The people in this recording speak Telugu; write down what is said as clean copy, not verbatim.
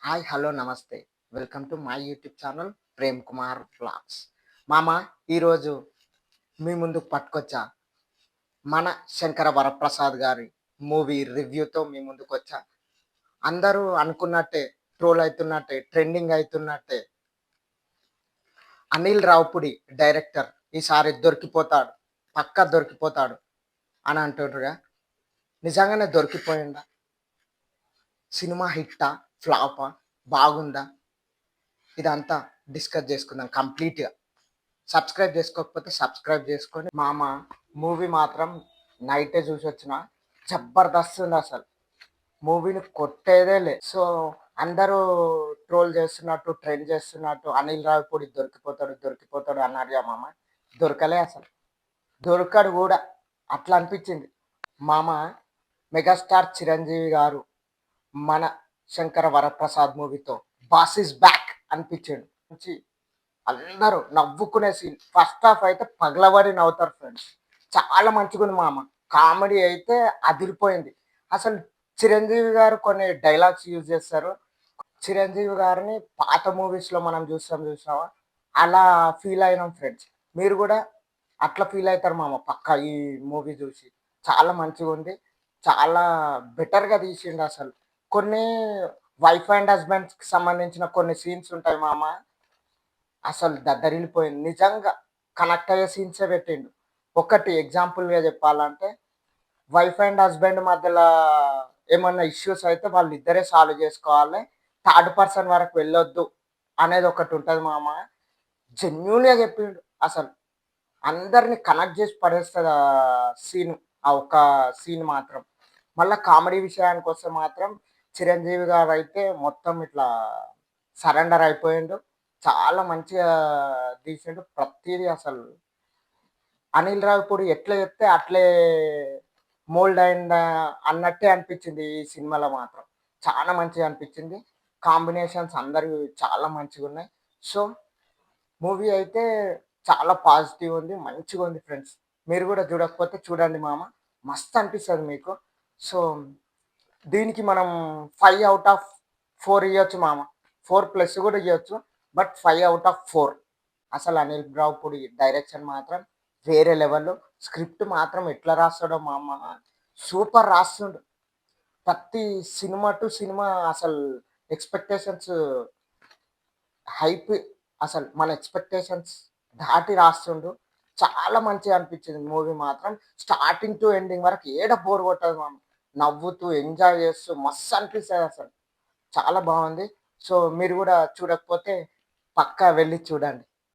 హాయ్ హలో నమస్తే. Welcome to my YouTube channel Prem Kumar vlogs. మామ ఈరోజు మీ ముందుకు పట్టుకొచ్చా మన శంకర వరప్రసాద్ గారి మూవీ రివ్యూతో మీ ముందుకొచ్చా. అందరూ అనుకున్నట్టే, ట్రోల్ అయితున్నట్టే, ట్రెండింగ్ అయితున్నట్టే అనిల్ రావిపూడి డైరెక్టర్ ఈసారి దొరికిపోతాడు, పక్కా దొరికిపోతాడు అని అంటుండ్రుగా. నిజంగానే దొరికిపోయిందా? సినిమా హిట్టా? ఫ్లాపా? బాగుందా? ఇదంతా డిస్కస్ చేసుకుందాం కంప్లీట్‌గా. సబ్స్క్రైబ్ చేసుకోకపోతే సబ్స్క్రైబ్ చేసుకొని మామ మూవీ మాత్రం నైటే చూసొచ్చిన. జబర్దస్త్ ఉంది అసలు. మూవీని కొట్టేదే లే. సో, అందరూ ట్రోల్ చేస్తున్నట్టు, ట్రెండ్ చేస్తున్నట్టు అనిల్ రావిపూడి దొరికిపోతాడు, దొరికిపోతాడు అన్నారుగా మామ. దొరకలే అసలు. దొరకడు గూడా. అట్లా అనిపించింది. మామ మెగాస్టార్ చిరంజీవి గారు మన శంకర వరప్రసాద్ మూవీతో 'బాస్ ఈస్ బ్యాక్' అనిపించిండు. మంచి అందరూ నవ్వుకునే సీన్. ఫస్ట్ హాఫ్ అయితే పగలబడి నవ్వుతారు ఫ్రెండ్స్. చాలా మంచిగుంది మామ. కామెడీ అయితే అదిరిపోయింది. అసలు చిరంజీవి గారు కొన్ని డైలాగ్స్ యూజ్ చేస్తారు. చిరంజీవి గారిని పాత మూవీస్‌లో మనం చూస్తాం చూసినావా? అలా ఫీల్ అయినాం ఫ్రెండ్స్. మీరు గూడా అట్లా ఫీల్ అయితారు మామ పక్కా ఈ మూవీ చూసి. చాలా మంచిగుంది. చాలా బెటర్‌గా తీసిండసలు. కొన్ని వైఫ్ అండ్ హస్బాండ్స్‌కి సంబంధించిన కొన్ని సీన్స్ ఉంటాయి మామ. అసలు దద్దరిల్లిపోయింది. నిజంగా కనెక్ట్ అయ్యే సీన్సే పెట్టిండు. ఒకటి ఎగ్జాంపుల్‌గా చెప్పాలంటే, వైఫ్ అండ్ హస్బాండ్ మధ్యల ఏమన్నా ఇష్యూస్ అయితే వాళ్ళిద్దరే సాల్వ్ చేసుకోవాలి. థర్డ్ పర్సన్ వరకు వెళ్ళొద్దు అనేది ఒకటుంటది మామ. జెన్యూన్‌గా చెప్పిండు అసలు. అందరిని కనెక్ట్ చేసి పడేస్తది ఆ సీను. ఆ ఒక్క సీన్ మాత్రం. మళ్ళా కామెడీ విషయానికొస్తే మాత్రం చిరంజీవి గారైతే మొత్తం ఇట్లా సరెండర్ అయిపోయిండు. చాలా మంచిగా తీసిండు. ప్రతీది అసలు అనిల్ రావిపూడి ఎట్లా చెప్తే అట్లే మోల్డ్ అయిందా అన్నట్టే అనిపించింది ఈ సినిమాలో మాత్రం. చాలా మంచిగా అనిపించింది. కాంబినేషన్స్ అందరివి చాలా మంచిగున్నాయి. సో, మూవీ అయితే చాలా పాజిటివ్ ఉంది. మంచిగుంది ఫ్రెండ్స్. మీరు గూడా చూడకపోతే చూడండి మామ. మస్త్ అనిపిస్తది మీకు. సో, దీనికి మనం 5 ఔట్ ఆఫ్ 4 ఇయ్యొచ్చు మామ. 4 ప్లస్ గూడా ఇయ్యొచ్చు. But 5 out of 4. అసలు అనిల్ రావిపూడి డైరెక్షన్ మాత్రం వేరే లెవెల్. స్క్రిప్ట్ మాత్రం ఎట్లా రాస్తాడో మామ సూపర్ రాస్తుండు. ప్రతి సినిమా టు సినిమా అసలు ఎక్స్‌పెక్టేషన్స్ హైప్ అసలు మన ఎక్స్‌పెక్టేషన్స్ దాటి రాస్తుండు. చాలా మంచిగా అనిపించింది మూవీ మాత్రం. స్టార్టింగ్ టు ఎండింగ్ వరకు ఏడ బోర్ కొట్టదు మామ. నవ్వుతూ, ఎంజాయ్ చేస్తూ మస్తు అనిపిస్తదసలు. చాలా బావుంది. సో, మీరు గూడా చూడకపోతే పక్కా వెళ్లి చూడండి.